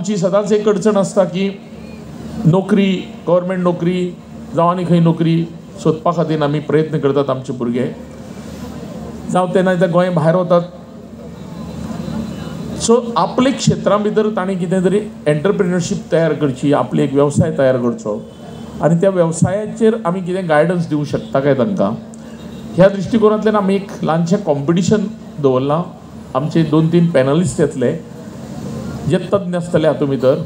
आमची सदांच एक अडचण आसता की नोकरी, गव्हर्मेंट नोकरी जावं आनी खंय नोकरी सोदपा खातीर आमी प्रयत्न करतात आमचे भुरगे, जावं तेन्ना ते गोंय भायर वतात. सो आपले क्षेत्रा भितर ताणें कितें तरी एंटरप्रिनरशीप तयार करची, आपले एक वेवसाय तयार करचो आनी त्या वेवसायाचेर आमी कितें गायडन्स दिवंक शकता काय तांकां, ह्या दृश्टिकोनांतल्यान आमी एक ल्हानशें कॉम्पिटिशन दवरलां. आमचे 2-3 पॅनलिस्ट येतले जे तज्ञ आसतले हातूंत भितर.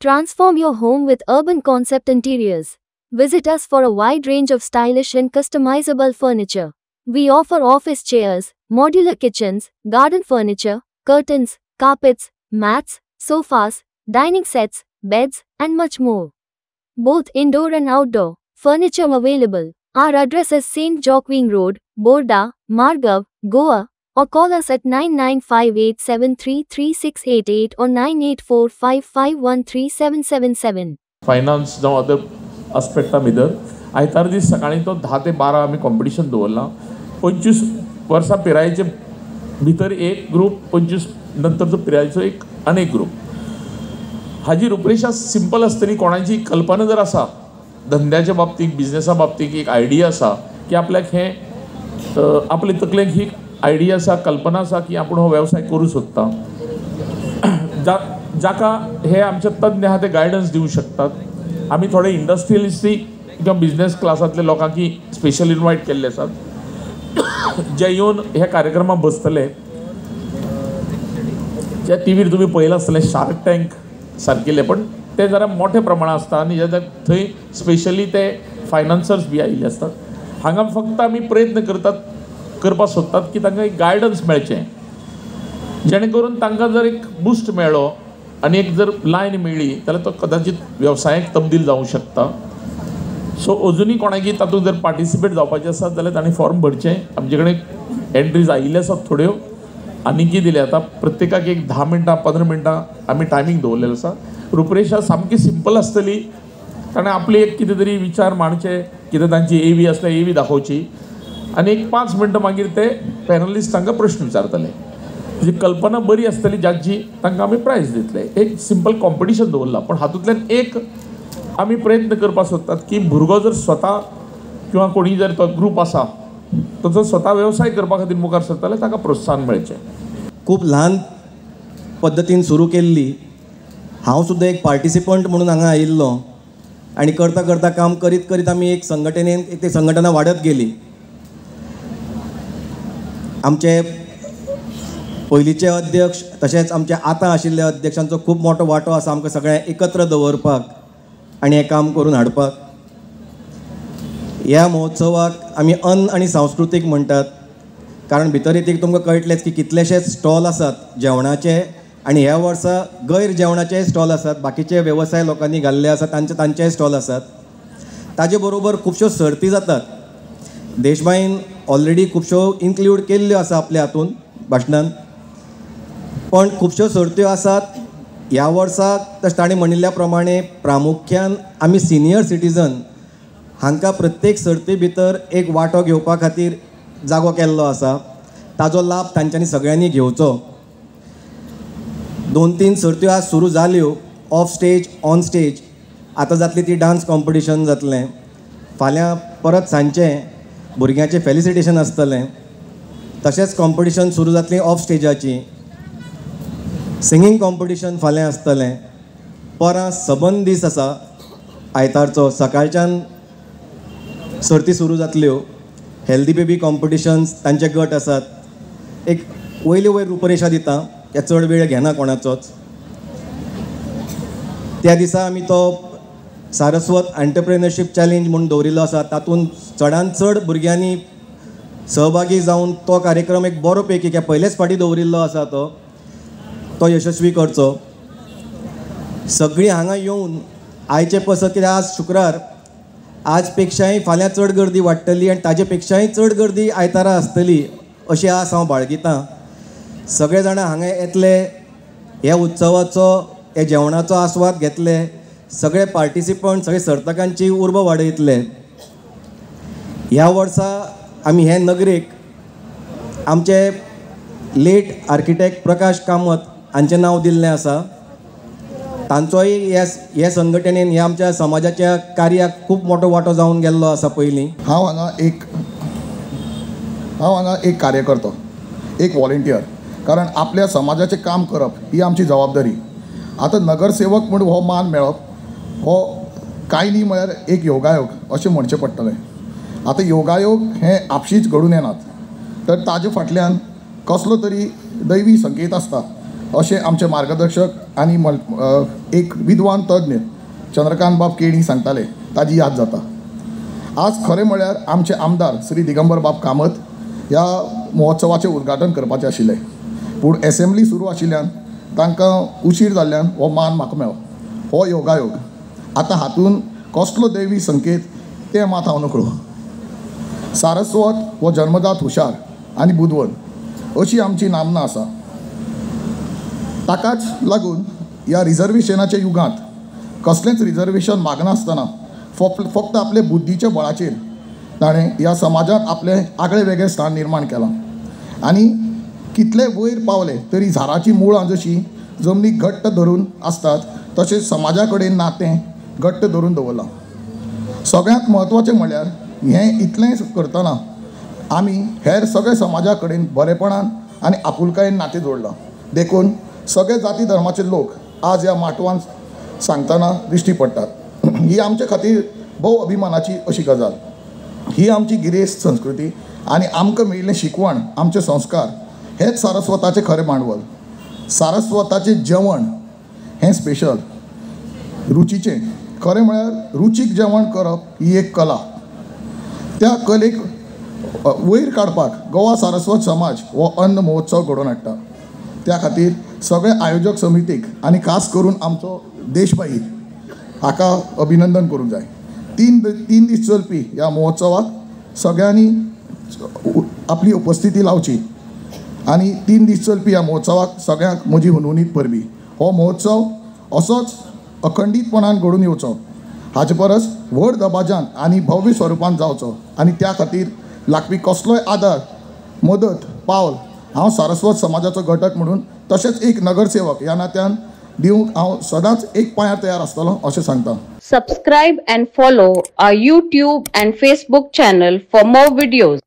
Transform your home with Urban Concept Interiors. Visit us for a wide range of stylish and customizable furniture. We offer office chairs, modular kitchens, garden furniture, curtains, carpets, mats, sofas, dining sets, beds, and much more. Both indoor and outdoor furniture available. Our address is St. Joaquin Road, Borda, Margav, Goa, or call us at 9958733688 or 9845513777. Finance जावं other आस्पेक्टा भितर आयतार दीस सकाळीं तो 10 ते 12 आमी competition दवरलां. 25 वर्सां पिरायेचे भितर एक ग्रूप, 25 नंतरचो पिरायेचो एक आनी एक ग्रूप. हाजी रूपरेशा सिंपल आसतली. कोणाची कल्पना जर आसा धंद्याच्या बाबतींत, बिझनेसा बाबतींत एक आयडिया आसा की आपल्याक हें आपले तकलेक ही आयडिया आसा, कल्पना आसा की आपूण हो वेवसाय करूं सोदता, जाका हे आमचे तज्ञ आहा ते गायडन्स दिवंक शकतात. आमी थोडे इंडस्ट्रियलिस्टूय किंवा बिझनेस क्लासांतले लोकांकी स्पेशल इन्वायट केल्ले आसात जे येवन ह्या कार्यक्रमाक बसतले. जे टीव्हीर तुमी पळयलां आसतलें शार्क टँक सारकिल्ले, पण ते जरा मोठ्या प्रमाणात आसता आनी थंय स्पेशली ते फायनान्सर्स बी आयिल्ले असतात. हांगा फक्त आमी प्रयत्न करपाक सोदतात की तांकां एक गायडन्स मेळचें, जेणे करून तांकां जर एक बूस्ट मेळ्ळो आनी एक जर लायन मेळ्ळी जाल्यार तो कदाचित वेवसायाक तब्दील जावंक शकता. सो अजुनूय कोणाकी तातूंत जर पार्टिसिपेट जावपाचें आसत जाल्यार ताणें फॉर्म भरचें. आमचे कडेन एंट्रीज आयिल्ले आसात थोड्यो, आनीकय दिले. आतां प्रत्येकाक एक 10 मिनटां 15 मिनटां आमी टायमींग दवरलेलो आसा. रूपरेशा सामकी सिंपल आसतली. ताणें आपले एक कितें तरी विचार मांडचे, कितें तांची एवी आसल्यार एवी दाखोवची आनी एक 5 मिनटां मागीर ते पॅनलिस्ट तांकां प्रश्न विचारतले. जी कल्पना बरी आसतली जाची तांकां आमी प्रायज दितले. एक सिंपल कॉम्पिटिशन दवरलां, पण हातूंतल्यान एक आमी प्रयत्न करपाक सोदतात की भुरगो जर स्वता किंवा कोणी जर तो ग्रूप आसा तो जर स्वता वेवसाय करपा खातीर मुखार सरता जाल्यार ताका प्रोत्साहन मेळचें. खूब ल्हान पद्दतीन सुरू केल्ली. हांव सुद्दां एक पार्टिसिपंट म्हणून हांगा आयिल्लो आनी करता करता काम करीत करीत आमी एक संघटनेन ती संघटना वाडत गेली. आमचे पयलींचे अध्यक्ष तशेंच आमचे आतां आशिल्ले अध्यक्षांचो खूब मोठो वांटो आसा आमकां सगळ्यांक एकत्र दवरपाक आनी हें काम करून हाडपाक. ह्या महोत्सवाक आमी अन्न आनी सांस्कृतीक म्हणटात, कारण भितर एक तुमकां कळटलेंच की कितलेशेच स्टॉल आसात जेवणाचे आनी ह्या वर्सा गैर जेवणाचे स्टॉल आसात. बाकीचे वेवसाय लोकांनी घाल्ले आसात तांचे स्टॉल आसात. ताजे बरोबर खुबश्यो सर्ती जातात. देशबाईन ऑलरेडी खुबश्यो इन्क्लूड केल्ल्यो आसा आपल्या हातूंत भाशणान, पण खुबश्यो सर्त्यो आसात. ह्या वर्सा तशें ताणें म्हणिल्ल्या प्रमाणे प्रामुख्यान आमी सिनियर सिटीजन हांकां प्रत्येक सर्ती भितर एक वांटो घेवपा खातीर जागो केल्लो आसा. ताजो लाभ तांच्यांनी सगळ्यांनी घेवचो. 2-3 सर्त्यो आज सुरू जाल्यो, ऑफ स्टेज, ऑन स्टेज. आतां जातली ती डान्स कॉम्पिटिशन जातलें. फाल्यां परत सांजचें भुरग्यांचें फेलिसिटेशन आसतलें. तशेंच कॉम्पिटिशन सुरू जातली ऑफ स्टेजाची. सिंगींग कॉम्पिटिशन फाल्यां आसतलें. परां सबंद दीस आसा आयतारचो. सकाळच्यान सर्ती सुरू जातल्यो. हेल्दी बेबी कॉम्पिटिशन्स तांचे गट आसात. एक वयर रूपरेशा दिता, त्या चड वेळ घेना कोणाचोच. त्या दिसा आमी तो सारस्वत एंटरप्रेनरशीप चॅलेंज म्हणून दवरिल्लो आसा. तातूंत चडांत चड भुरग्यांनी सहभागी जावन तो कार्यक्रम एक बरो पैकी पयलेच फावटी दवरिल्लो आसा तो यशस्वी करचो. सगळीं हांगा येवन आयचे पसत, कित्याक आज शुक्रार, आज पेक्षाय फाल्यां चड गर्दी वाडटली आनी ताजे पेक्षाय चड गर्दी आयतारा आसतली अशी आस हांव बाळगितां. सगळे जाणां हांगा येतले, ह्या उत्सवाचो, ह्या जेवणाचो आस्वाद घेतले. सगळे पार्टिसिपंट, सगळे सर्तकांची उर्बा वाडयतले. ह्या वर्सा आमी हे नगरेक आमचे लेट आर्किटेक्ट प्रकाश कामत हांचें नांव दिल्लें आसा. तांचोय हे संघटनेन ह्या आमच्या समाजाच्या कार्याक खूब मोठो वांटो जावन गेल्लो आसा पयलीं. हांव हांगा एक कार्यकर्तो, एक व्हॉलेंटियर. कारण आपल्या समाजाचें काम करप ही आमची जबाबदारी. आतां नगरसेवक म्हूण हो मान मेळप हो कांय न्ही म्हळ्यार एक योगायोग अशें म्हणचें पडटलें. आतां योगायोग हे आपशींच घडून येनात, तर ताजे फाटल्यान कसलो तरी दैवी संकेत आसता अशें आमचे मार्गदर्शक आनी एक विद्वान तज्ञ चंद्रकांत बाब केणी सांगताले, ताजी याद जाता. आज खरें म्हळ्यार आमचे आमदार श्री दिगंबर बाब कामत ह्या महोत्सवाचें उद्घाटन करपाचें आशिल्लें, पूण एसेंब्ली सुरू आशिल्ल्यान तांकां उशीर जाल्ल्यान हो मान म्हाका मेळ्ळो. हो योगायोग. आतां हातून कसलो दैवी संकेत तें मात हांव नकळो. सारस्वत हो जन्मजात हुशार आनी बुदवण अशी आमची नामना आसा. ताकाच लागून ह्या रिजर्वेशनाच्या युगांत कसलेंच रिजर्वेशन मागनासतना फक्त आपले बुद्धीच्या बळाचेर ताणें ह्या समाजांत आपलें आगळें वेगळें स्थान निर्माण केलां. आनी कितले वयर पावले तरी झाडाची मुळां जशीं जमनीक घट्ट धरून आसतात तशेंच समाजा कडेन नातें घट्ट धरून दवरलां. सगळ्यांत म्हत्वाचें म्हळ्यार हें इतलें करतना आमी हेर सगळे समाजा कडेन बरेपणान आनी आपुलकायेन नातें जोडलां. देखून सगळे जाती धर्माचे लोक आज ह्या माटवान सांगतना दिश्टी पडटात. ही आमचे खातीर भोव अभिमानाची अशी गजाल. ही आमची गिरेस्त संस्कृती आनी आमकां मेळिल्लें शिकवण, आमचे संस्कार हेच सारस्वताचें खरें भांडवल. सारस्वताचें जेवण हें स्पेशल, रुचीचें. खरें म्हळ्यार रुचीक जेवण करप ही एक कला. त्या कलेक वयर काडपाक गोवा सारस्वत समाज हो अन्न महोत्सव घडोवन हाडटा. त्या खातीर सगळे आयोजक समितीक आनी खास करून आमचो देशभाई हाका अभिनंदन करूंक जाय. तीन दीस चलपी ह्या महोत्सवाक सगळ्यांनी आपली उपस्थिती लावची आनी 3 दीस चलपी ह्या महोत्सवाक सगळ्यांक म्हजी हुनहुनीत परबी. हो महोत्सव असोच अखंडीतपणान घडून येवचो, हाचे परस व्हड दबाज्यान आनी भव्य स्वरुपान जावचो. आनी त्या खातीर लागपी कसलोय आदार, मदत, पावल हांव सारस्वत समाजाचो घटक म्हणून तशेंच एक नगरसेवक ह्या नात्यान दिवंक हांव सदांच एक पांयार तयार आसतलों अशें सांगता. Subscribe and follow our YouTube and Facebook channel for more videos.